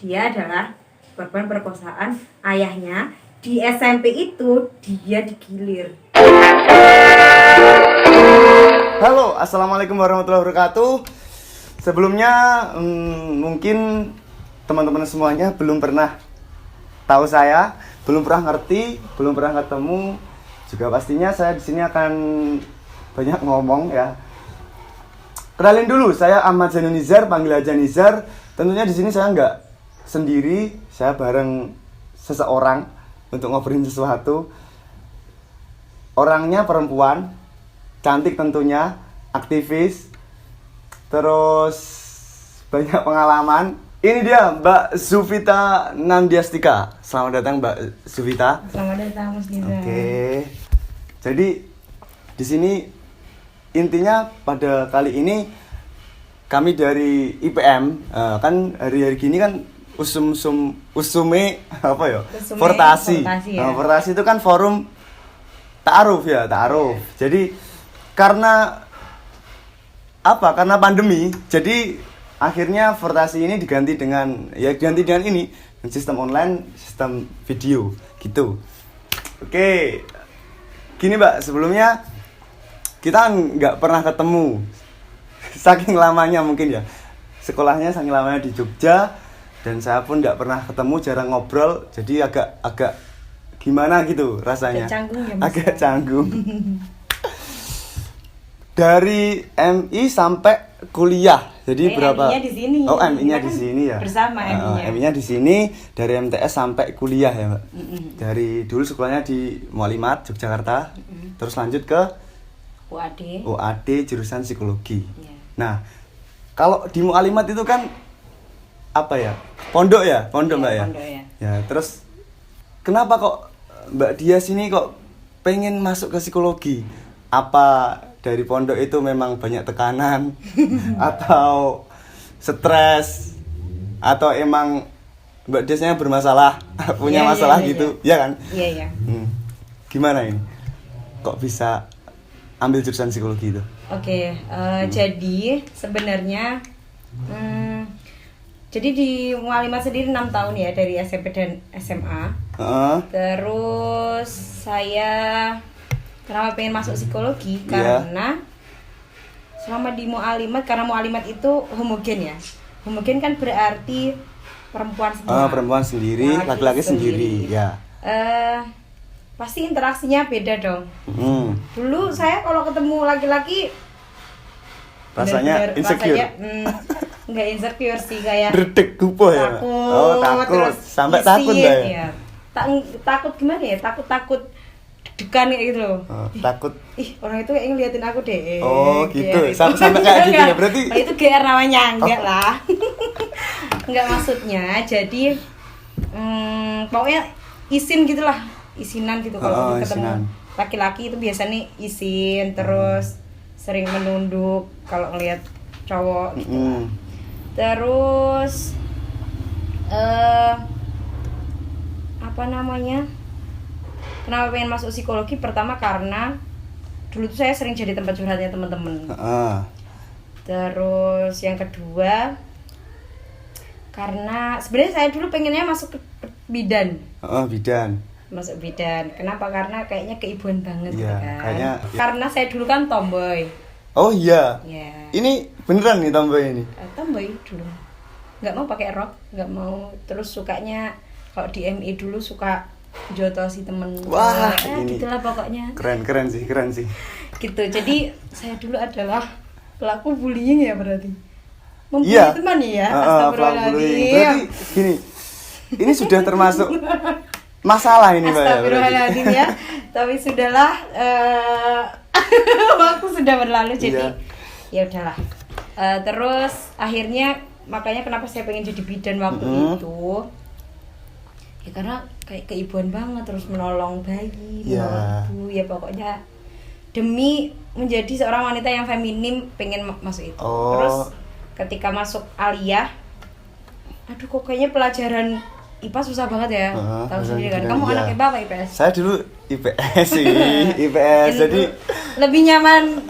dia adalah korban perkosaan ayahnya. Di SMP itu dia digilir. Halo, assalamualaikum warahmatullahi wabarakatuh. Sebelumnya mungkin teman-teman semuanya belum pernah tahu saya, belum pernah ngerti, belum pernah ketemu. Juga pastinya saya di sini akan banyak ngomong ya. Kenalin dulu, saya Ahmad Zainunizar, panggil aja Nizar. Tentunya di sini saya nggak sendiri, saya bareng seseorang untuk ngobrolin sesuatu. Orangnya perempuan, cantik tentunya, aktivis, terus banyak pengalaman. Ini dia Mbak Zufita Nandiastika. Selamat datang Mbak Zufita. Selamat datang Mas Giza. Oke. Jadi di sini intinya pada kali ini kami dari IPM kan hari-hari gini kan usume apa ya? Fortasi. Ya. Fortasi itu kan forum ta'aruf ya, ta'aruf. Jadi karena apa? Karena pandemi, jadi akhirnya Fortasi ini diganti dengan ini, sistem online, sistem video gitu. Oke. Gini Mbak, sebelumnya kita nggak pernah ketemu. Saking lamanya mungkin ya. Sekolahnya saking lamanya di Jogja dan saya pun nggak pernah ketemu, jarang ngobrol, jadi agak gimana gitu rasanya. Agak canggung ya Mas. Agak canggung. Dari MI sampai kuliah. Jadi berapa? MI-nya di sini. Oh, MI-nya di Kan sini ya. Bersama MI-nya. MI-nya di sini dari MTS sampai kuliah ya, Mbak. Dari dulu sekolahnya di Mualimat, Yogyakarta. Terus lanjut ke UAD jurusan psikologi. Ya. Nah, kalau di Mualimat itu kan apa ya? Pondok ya, Mbak ya. Pondok ya. Ya, terus kenapa kok Mbak Dia sini kok pengen masuk ke psikologi? Apa dari pondok itu memang banyak tekanan atau stres atau emang Mbak Desnya bermasalah, punya masalah gitu, ya kan? Iya. Gimana ini? Kok bisa ambil jurusan psikologi itu? Oke, jadi sebenarnya jadi di Mualimat sendiri 6 tahun ya, dari SMP dan SMA. Terus saya kenapa pengen masuk psikologi? Karena selama di Mualimat, karena Mualimat itu homogen ya. Homogen kan berarti perempuan semua. Perempuan sendiri, laki-laki sendiri, ya. Pasti interaksinya beda dong. Dulu saya kalau ketemu laki-laki rasanya insecure. Enggak insecure sih, kayak Dredeg gupoh ya. Takut. Sampai takut ya. Takut gimana ya? Takut degan kayak gitu loh. Takut. Orang itu kayak ngeliatin aku deh. Oh, gitu. Sampai kayak gitu ya. Berarti itu GR namanya, enggak lah. Enggak, maksudnya jadi pokoknya isin gitulah. Isinan gitu kalau ketemu laki-laki itu biasanya isin, terus sering menunduk kalau ngelihat cowok gitu lah. Terus apa namanya? Kenapa pengen masuk psikologi? Pertama karena dulu tuh saya sering jadi tempat curhatnya teman-teman. Terus yang kedua karena sebenarnya saya dulu pengennya masuk ke bidan. Masuk bidan. Kenapa? Karena kayaknya keibuan banget gitu kan. Kayaknya, karena saya dulu kan tomboy. Oh iya. Ya. Ini beneran nih tomboy ini? Tomboy dulu. Nggak mau pakai rok, nggak mau. Terus sukanya kalau di MI dulu suka jotosi temen. Wah, ini gitulah pokoknya. Keren sih. Gitu. Jadi saya dulu adalah pelaku bullying ya berarti. Membuli teman ya. Astagfirullahaladzim. Berarti gini. Ini sudah termasuk masalah ini Mbak. Astagfirullahaladzim ya. Tapi sudahlah, waktu sudah berlalu jadi ya udahlah. Terus akhirnya makanya kenapa saya pengen jadi bidan waktu itu? Ya karena kayak keibuan banget, terus menolong bayi, menolong ibu, ya pokoknya demi menjadi seorang wanita yang feminim pengen masuk itu. Terus ketika masuk aliyah, aduh kok kayaknya pelajaran IPA susah banget ya. Tahu sendiri kan. Kamu anak IPA apa IPS? Saya dulu IPS sih, IPS. Jadi lebih nyaman.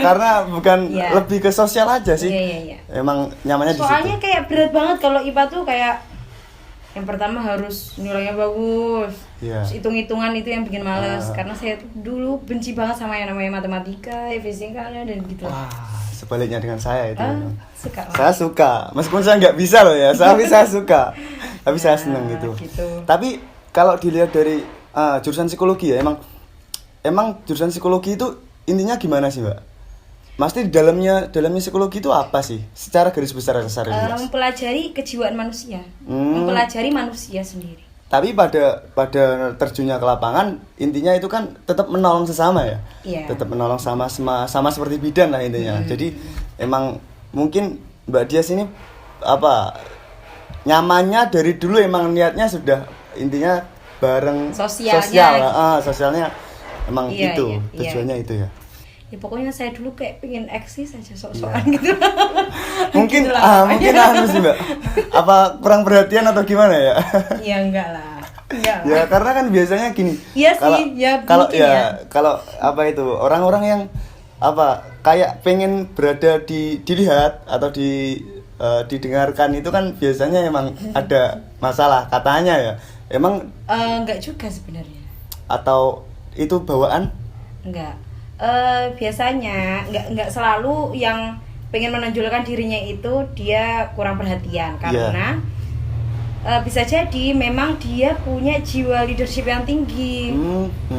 Karena bukan yeah. lebih ke sosial aja sih. Iya. Emang nyamannya di situ. Soalnya kayak berat banget kalau IPA tuh kayak Yang pertama harus nilainya bagus. Iya. Terus hitung-hitungan itu yang bikin males karena saya tuh dulu benci banget sama yang namanya matematika, fisika dan gitu. Wah, sebaliknya dengan saya itu. Suka. Saya suka, meskipun saya nggak bisa loh ya, tapi saya suka. Tapi saya senang gitu. Tapi kalau dilihat dari jurusan psikologi ya, emang jurusan psikologi itu intinya gimana sih, Mbak? Maksudnya dalamnya psikologi itu apa sih? Secara garis besar mempelajari kejiwaan manusia, mempelajari manusia sendiri. Tapi pada terjunnya ke lapangan, intinya itu kan tetap menolong sesama ya. Iya. Tetap menolong sama seperti bidan lah intinya. Jadi emang mungkin Mbak Dias ini nyamannya dari dulu emang niatnya sudah intinya bareng sosialnya emang itu tujuannya itu ya. Ya pokoknya saya dulu kayak pengen eksis aja sok-sokan gitu. Mungkin sih Mbak. Apa kurang perhatian atau gimana ya? Ya enggak lah. Ya karena kan biasanya gini. Iya sih, kalau orang-orang yang kayak pengen berada dilihat atau didengarkan itu kan biasanya emang ada masalah katanya ya. Emang enggak juga sebenarnya. Atau itu bawaan? Enggak. Biasanya nggak selalu yang pengen menonjolkan dirinya itu dia kurang perhatian karena bisa jadi memang dia punya jiwa leadership yang tinggi.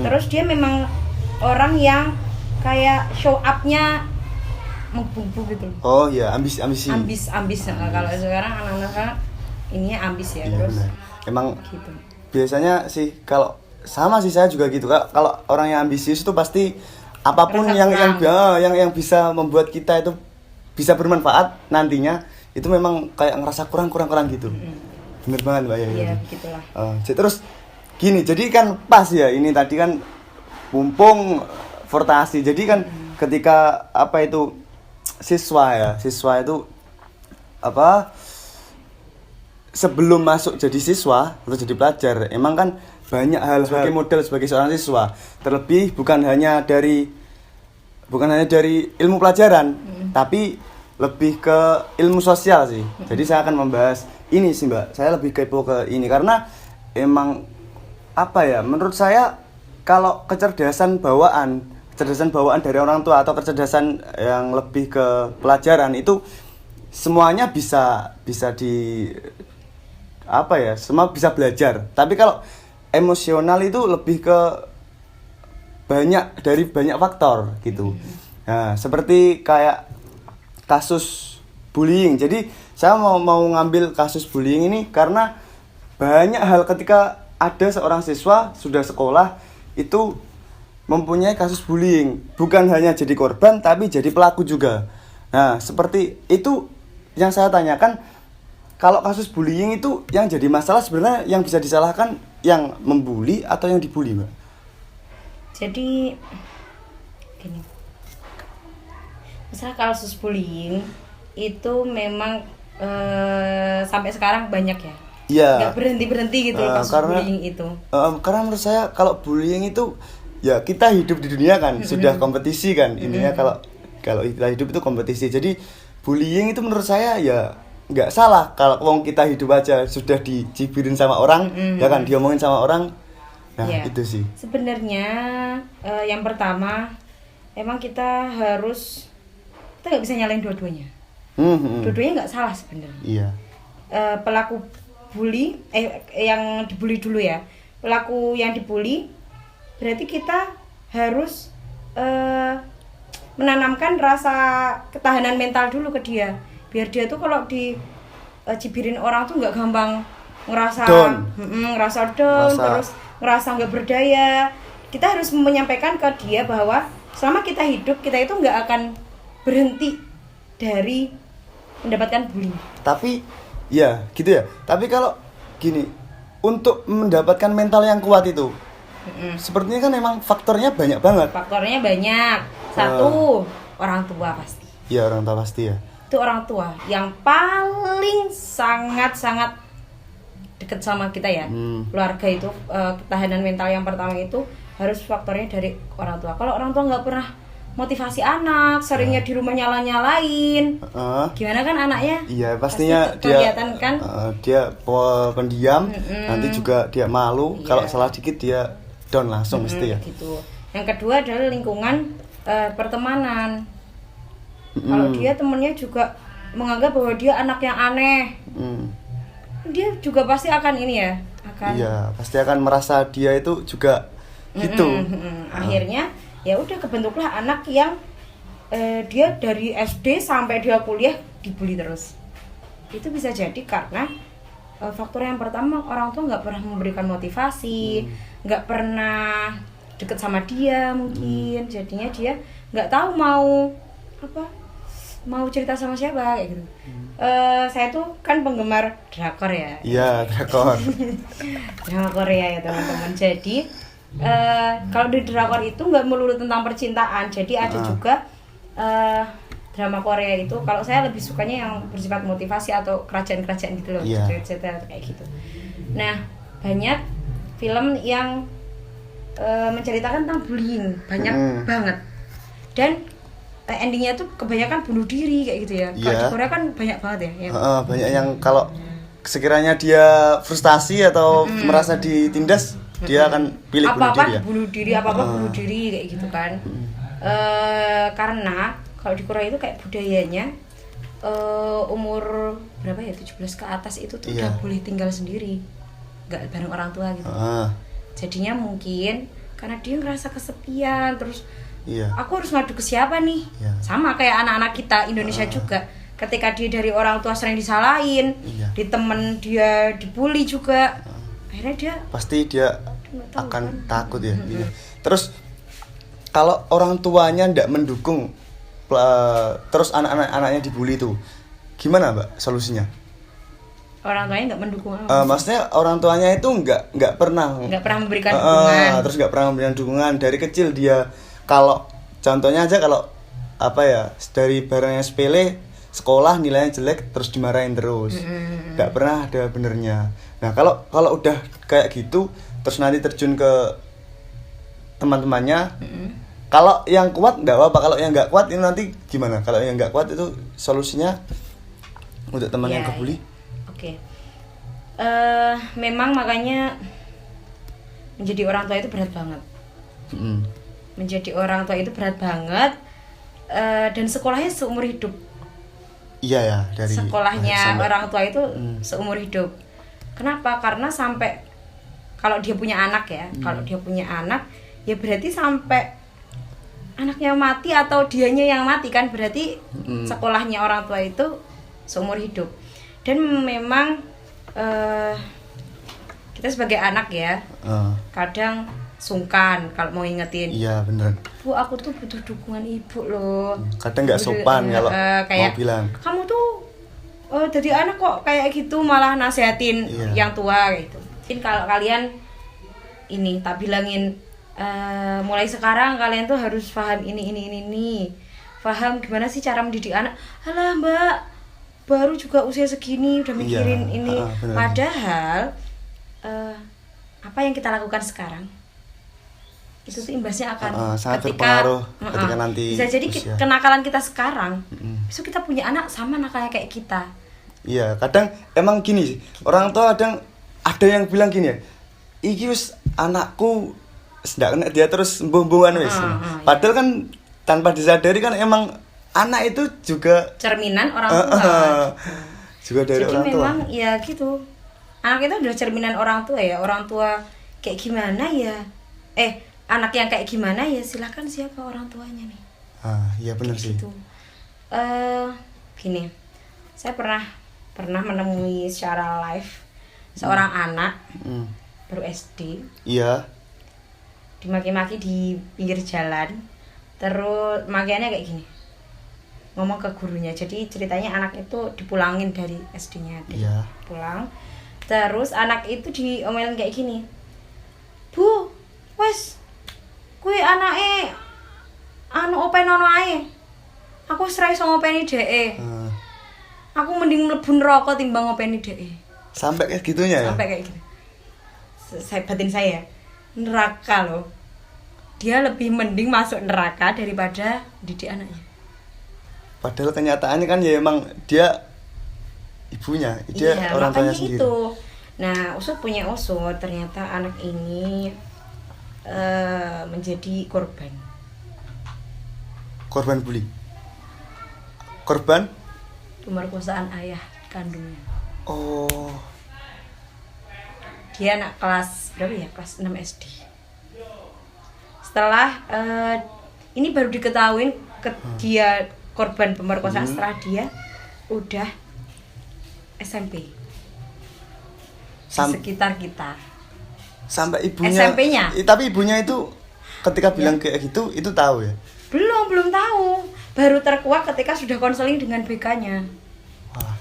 Terus dia memang orang yang kayak show up-nya mengbubu gitu. Oh iya, ambisi. Ambis. Kalau sekarang anak-anak ininya ambis ya. Terus benar. Emang gitu. Biasanya sih kalau sama sih saya juga gitu. Kalau orang yang ambisius itu pasti apapun yang bisa membuat kita itu bisa bermanfaat nantinya itu memang kayak ngerasa kurang gitu. Bener banget Mbak ya. Iya, begitulah. Terus gini, jadi kan pas ya ini tadi kan mumpung fortasi. Jadi kan ketika siswa itu sebelum masuk jadi siswa atau jadi pelajar, emang kan banyak hal sebagai model sebagai seorang siswa. Terlebih bukan hanya dari ilmu pelajaran, tapi lebih ke ilmu sosial sih. Jadi saya akan membahas ini sih Mbak. Saya lebih kepo ke ini karena emang menurut saya kalau kecerdasan bawaan dari orang tua atau kecerdasan yang lebih ke pelajaran itu semuanya bisa semua bisa belajar. Tapi kalau emosional itu lebih ke banyak faktor gitu. Nah, seperti kayak kasus bullying. Jadi saya mau ngambil kasus bullying ini karena banyak hal ketika ada seorang siswa sudah sekolah itu mempunyai kasus bullying, bukan hanya jadi korban tapi jadi pelaku juga. Nah, seperti itu yang saya tanyakan. Kalau kasus bullying itu yang jadi masalah sebenarnya yang bisa disalahkan yang membuli atau yang dibully, Mbak? Jadi gini. Misalnya kasus bullying itu memang sampai sekarang banyak ya. Iya. Nggak berhenti gitu kasus bullying itu. Karena menurut saya kalau bullying itu ya kita hidup di dunia kan sudah kompetisi kan. Intinya kalau kita hidup itu kompetisi. Jadi bullying itu menurut saya ya nggak salah kalau kita hidup aja sudah dicibirin sama orang, ya kan diomongin sama orang. Nah, itu sih. Sebenarnya yang pertama emang kita nggak bisa nyalain dua-duanya. Dua-duanya nggak salah sebenarnya. Iya. Pelaku bully yang dibully dulu ya. Pelaku yang dibully berarti kita harus menanamkan rasa ketahanan mental dulu ke dia. Biar dia tuh kalau dicibirin orang tuh nggak gampang ngerasa down, terus ngerasa nggak berdaya. Kita harus menyampaikan ke dia bahwa selama kita hidup kita itu nggak akan berhenti dari mendapatkan bullying. Tapi ya gitu ya. Tapi kalau gini, untuk mendapatkan mental yang kuat itu sepertinya kan memang faktornya banyak banget. Faktornya banyak. Satu, orang tua pasti. Iya, orang tua pasti ya. Itu orang tua yang paling sangat dekat sama kita ya. Keluarga itu ketahanan mental yang pertama itu harus faktornya dari orang tua. Kalau orang tua nggak pernah motivasi anak, seringnya di rumah nyala-nyalain. Gimana kan anaknya? Iya, pastinya pasti kelihatan kan? Dia pendiam, nanti juga dia malu. Kalau salah dikit dia down langsung mesti ya. Gitu. Yang kedua adalah lingkungan pertemanan. Kalau dia temennya juga menganggap bahwa dia anak yang aneh, dia juga pasti akan ini ya, iya, pasti akan merasa dia itu juga gitu. Akhirnya ya udah kebentuklah anak yang dia dari SD sampai dia kuliah dibully terus. Itu bisa jadi karena faktor yang pertama, orang tua nggak pernah memberikan motivasi, nggak pernah deket sama dia mungkin, jadinya dia nggak tahu mau cerita sama siapa kayak gitu. Saya tuh kan penggemar drakor ya. Iya, drakor. Drama Korea ya teman-teman. Jadi kalau di drakor itu nggak melulu tentang percintaan. Jadi ada juga drama Korea itu. Kalau saya lebih sukanya yang bersifat motivasi atau kerajaan-kerajaan gitu loh, cerita kayak gitu. Nah, banyak film yang menceritakan tentang bullying, banyak banget. Dan endingnya tuh kebanyakan bunuh diri kayak gitu ya. Kalau di Korea kan banyak banget ya. Banyak yang kalau sekiranya dia frustasi atau merasa ditindas, dia akan pilih bunuh diri ya. Bunuh diri kayak gitu kan. Karena kalau di Korea itu kayak budayanya umur berapa ya, 17 ke atas itu tuh udah boleh tinggal sendiri, nggak bareng orang tua gitu. Jadinya mungkin karena dia ngerasa kesepian, terus aku harus ngadu ke siapa nih? Sama kayak anak-anak kita Indonesia juga. Ketika dia dari orang tua sering disalahin, di temen dia dibully juga, akhirnya dia pasti dia akan takut ya. Terus kalau orang tuanya ndak mendukung, terus anaknya dibully itu, gimana Mbak solusinya? Orang tuanya nggak mendukung maksudnya orang tuanya itu nggak pernah memberikan dukungan. Terus nggak pernah memberikan dukungan dari kecil dia. Kalau contohnya aja, kalau dari barang yang sepele, sekolah nilainya jelek terus dimarahin terus, nggak pernah ada benernya. Nah kalau udah kayak gitu, terus nanti terjun ke teman-temannya, kalau yang kuat nggak apa-apa, kalau yang nggak kuat itu nanti gimana? Kalau yang nggak kuat itu solusinya untuk teman yang kebuli? Oke. Memang makanya menjadi orang tua itu berat banget. Menjadi orang tua itu berat banget, dan sekolahnya seumur hidup. Iya ya, dari sekolahnya orang tua itu seumur hidup. Kenapa? Karena sampai kalau dia punya anak ya, kalau dia punya anak ya berarti sampai anaknya mati atau dianya yang mati kan, berarti sekolahnya orang tua itu seumur hidup. Dan memang kita sebagai anak ya, kadang sungkan kalau mau ingetin. Iya bener. Bu, aku tuh butuh dukungan ibu loh. Kadang nggak sopan kalau kayak, mau bilang. Kamu tuh jadi anak kok kayak gitu, malah nasehatin yang tua gitu. Mungkin kalau kalian ini tak bilangin, mulai sekarang kalian tuh harus paham ini. Paham gimana sih cara mendidik anak. Alah Mbak, baru juga usia segini udah mikirin ini. Padahal apa yang kita lakukan sekarang itu tuh imbasnya akan sangat berpengaruh ketika nanti bisa jadi kenakalan kita sekarang, besok kita punya anak sama nakalnya kayak kita. Iya, kadang emang gini sih, orang tua kadang ada yang bilang gini ya, iki wis anakku ndak kena dia terus mbung-mbungan wis. Padahal kan tanpa disadari kan emang anak itu juga cerminan orang tua. Juga dari jadi orang tua. Jadi memang ya gitu. Anak itu adalah cerminan orang tua ya. Orang tua kayak gimana ya? Anak yang kayak gimana ya, silakan siapa orang tuanya nih. Iya benar sih. Gitu. Gini. Saya pernah menemui secara live seorang anak baru SD. Iya. Dimaki-maki di pinggir jalan. Terus makiannya kayak gini. Ngomong ke gurunya. Jadi ceritanya anak itu dipulangin dari SD-nya. Iya. Pulang. Terus anak itu diomelin kayak gini. Bu, wes kuwi anake openono ae. Aku wis ra iso ngopeni dheke. Aku mending mlebu neraka timbang ngopeni dheke. Sampai kayak gitunya ya? Sampai kayak gitu. Batin saya neraka loh. dia lebih mending masuk neraka daripada didik anaknya. Padahal kenyataannya kan ya emang dia ibunya, dia Iya, orang tuanya makanya sendiri. itu. Nah, usut punya usut, ternyata anak ini menjadi korban. Korban bully. Korban? Pemerkosaan ayah kandungnya. Oh. Dia anak kelas berapa ya? Kelas 6 SD. Setelah ini baru diketahui dia korban pemerkosaan setelah dia udah SMP. Di sekitar kita. Sampai ibunya. SMP-nya. Tapi ibunya itu ketika bilang kayak gitu itu tahu ya. Belum tahu. Baru terkuak ketika sudah konseling dengan BK-nya. Wah.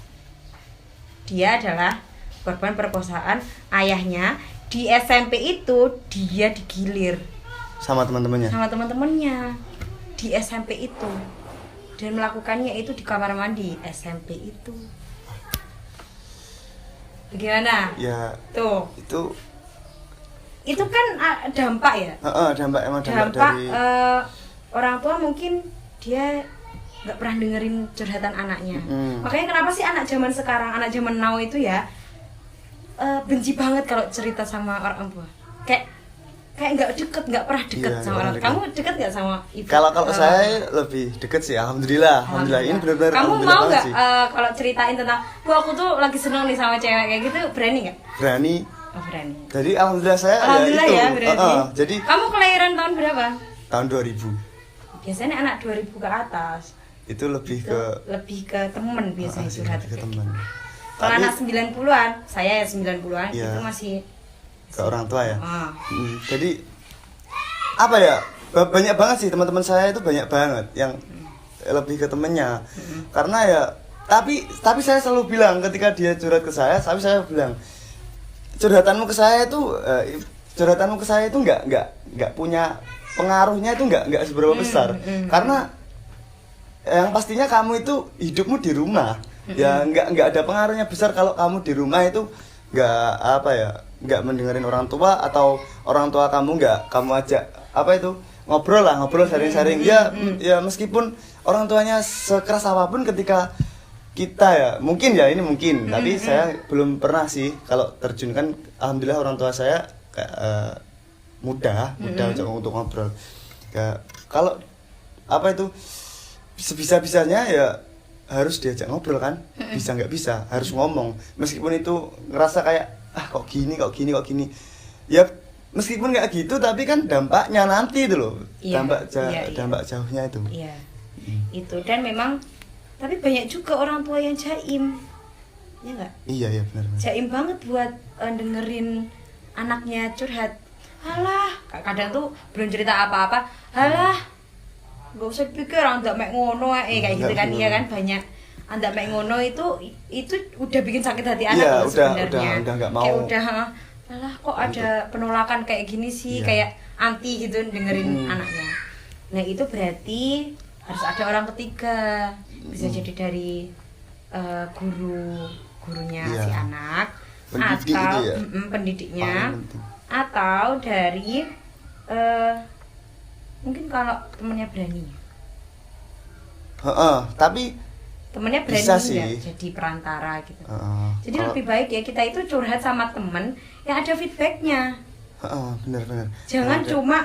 Dia adalah korban perkosaan ayahnya. Di SMP itu dia digilir Sama teman-temannya. sama teman-temannya di SMP itu, dan melakukannya itu di kamar mandi SMP itu. Bagaimana? Ya Tuh, itu kan dampak ya. dampak Dampak dari orang tua mungkin dia nggak pernah dengerin curhatan anaknya. Mm. Makanya kenapa sih anak zaman sekarang, anak zaman now itu ya benci banget kalau cerita sama orang tua. Kayak nggak deket, nggak pernah deket Iya, sama nggak orang. pernah Kamu deket nggak sama ibu? Kalau saya lebih deket sih, alhamdulillah ini benar-benar. Kamu alhamdulillah mau banget nggak sih. kalau ceritain tentang, bu aku tuh lagi seneng nih sama cewek kayak gitu, berani nggak? Berani. Oh, berani. Jadi alhamdulillah saya Alhamdulillah itu. ya berarti. Jadi Kamu kelahiran tahun berapa? tahun 2000 Biasanya anak 2000 ke atas. itu lebih Itu ke lebih ke temen biasanya sih, curhat. lebih ke teman. Kalau Tapi anak 90-an, saya ya 90-an, Iya. itu masih ke orang tua ya. ah. Jadi apa ya? Banyak banget sih teman-teman saya itu, banyak banget yang lebih ke temennya. Karena ya tapi saya selalu bilang ketika dia curhat ke saya bilang, curhatanmu ke saya itu nggak punya pengaruhnya, itu nggak seberapa besar. Karena yang pastinya kamu itu hidupmu di rumah. Ya nggak ada pengaruhnya besar kalau kamu di rumah itu nggak mendengarin orang tua, atau orang tua kamu nggak kamu ajak ngobrol sharing-sharing. Ya meskipun orang tuanya sekeras apapun, ketika kita ya mungkin tapi saya belum pernah sih kalau terjun. Kan alhamdulillah orang tua saya kayak mudah untuk ngobrol. Ya, kalau sebisa-bisanya ya harus diajak ngobrol kan. Bisa nggak bisa harus ngomong, meskipun itu ngerasa kayak kok gini ya, meskipun nggak gitu tapi kan dampaknya nanti itu loh. Iya, Dampak jauhnya itu. Iya. Itu, dan memang tapi banyak juga orang tua yang jaim. Ya enggak? Iya benar. Jaim banget buat dengerin anaknya curhat. Halah, kadang tuh belum cerita apa-apa. Halah, gak usah pikir andak mek ngono kayak gitu kan. Iya kan, banyak andak mek ngono itu udah bikin sakit hati anak loh sebenarnya. Udah nggak mau. Kayak udah alah kok ada penolakan kayak gini sih, Iya. kayak anti gitu dengerin anaknya. Nah, itu berarti harus ada orang ketiga. Bisa jadi dari gurunya Iya. si anak, Pendidik atau itu ya? pendidiknya, Paling penting. atau dari mungkin kalau temennya berani. Tapi Temennya berani bisa nggak sih. jadi perantara gitu. Jadi kalau- lebih baik ya kita itu curhat sama temen yang ada feedbacknya. benar. Jangan Ada. cuma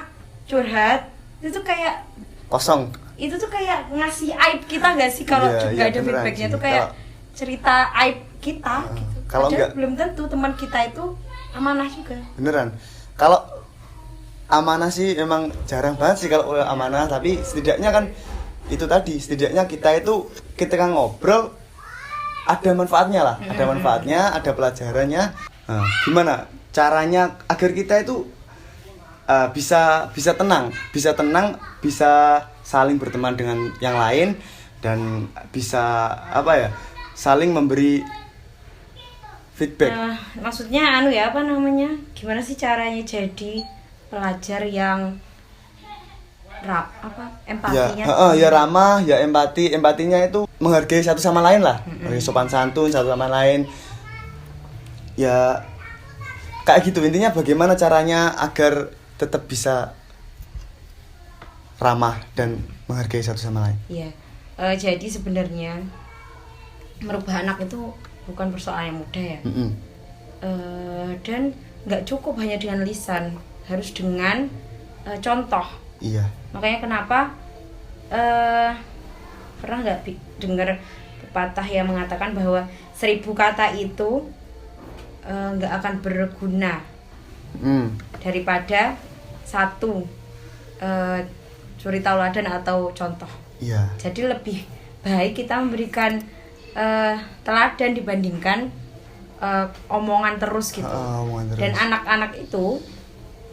curhat itu kayak kosong. itu tuh kayak ngasih aib kita nggak sih kalau Iya, juga iya, ada beneran feedbacknya sih. tuh kayak cerita aib kita gitu. kalau Padahal nggak- belum tentu teman kita itu amanah juga. Beneran. Kalau amanah sih emang jarang banget sih kalau amanah, tapi setidaknya kan itu tadi, setidaknya kita itu ketika ngobrol ada manfaatnya lah, ada manfaatnya, ada pelajarannya. Nah, gimana caranya agar kita itu bisa tenang, bisa saling berteman dengan yang lain, dan bisa saling memberi feedback. Maksudnya gimana sih caranya jadi pelajar yang empatinya Ya ramah, ya empatinya itu menghargai satu sama lain lah, menghargai sopan santun satu sama lain. Ya kayak gitu intinya, bagaimana caranya agar tetap bisa ramah dan menghargai satu sama lain. Iya. Jadi sebenarnya merubah anak itu bukan persoalan yang mudah ya. Dan nggak cukup hanya dengan lisan, harus dengan contoh. Iya. Makanya kenapa pernah nggak dengar pepatah yang mengatakan bahwa 1000 kata itu nggak akan berguna daripada satu suri tauladan atau contoh. Iya. Jadi lebih baik kita memberikan teladan dibandingkan omongan terus gitu. Omongan terus. Dan anak-anak itu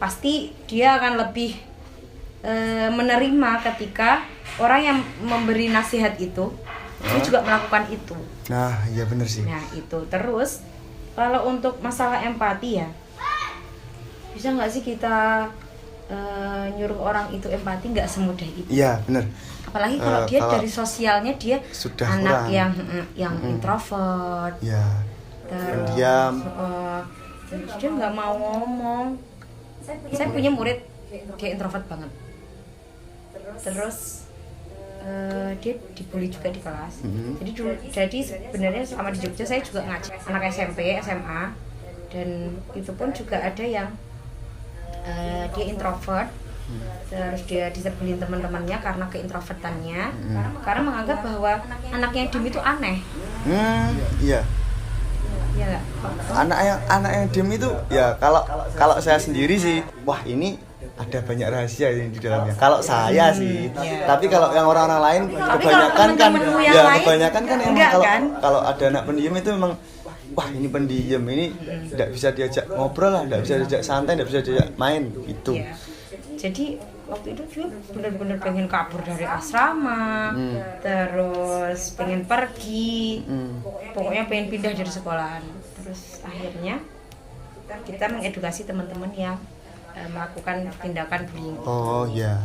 pasti dia akan lebih menerima ketika orang yang memberi nasihat itu dia juga melakukan itu. Nah, iya bener sih. Nah itu terus kalau untuk masalah empati ya, bisa nggak sih kita nyuruh orang itu empati? Nggak semudah itu. Iya bener. Apalagi kalau dia kalau dari sosialnya dia sudah anak kurang. yang introvert, Iya. terus Pendiam. dia nggak mau ngomong. Saya punya murid dia introvert banget. Terus dia dibully juga di kelas. Jadi sebenarnya selama di Jogja saya juga ngajar anak SMP, SMA, dan itu pun juga ada yang dia introvert. Terus dia disebelin teman-temannya karena keintrovertannya, karena menganggap bahwa anaknya yang diem itu aneh. Iya. Iya nggak? Anak yang diem itu ya kalau saya sendiri sih, wah ini ada banyak rahasia ini di dalamnya. Kalau saya sih, tapi kalau yang orang-orang lain Tapi kebanyakan kalau kan, temen-temenmu yang ya lain, kebanyakan kan emang enggak, kalau kan? kalau ada anak pendiam itu memang, wah ini pendiam ini tidak bisa diajak ngobrol lah, tidak bisa diajak santai, tidak bisa diajak main gitu. Iya. Jadi waktu itu dia benar-benar pengen kabur dari asrama, terus pengen pergi, pokoknya pengen pindah dari sekolahan. Terus akhirnya kita mengedukasi teman-teman yang melakukan tindakan bullying. Oh iya.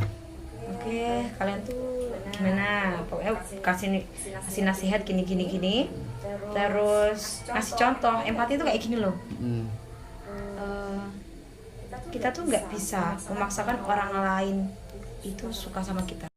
Oke, kalian tuh gimana? Pokoknya kasih nasihat gini. Terus kasih contoh, empati itu kayak gini loh. Kita tuh nggak bisa memaksakan orang lain itu suka sama kita.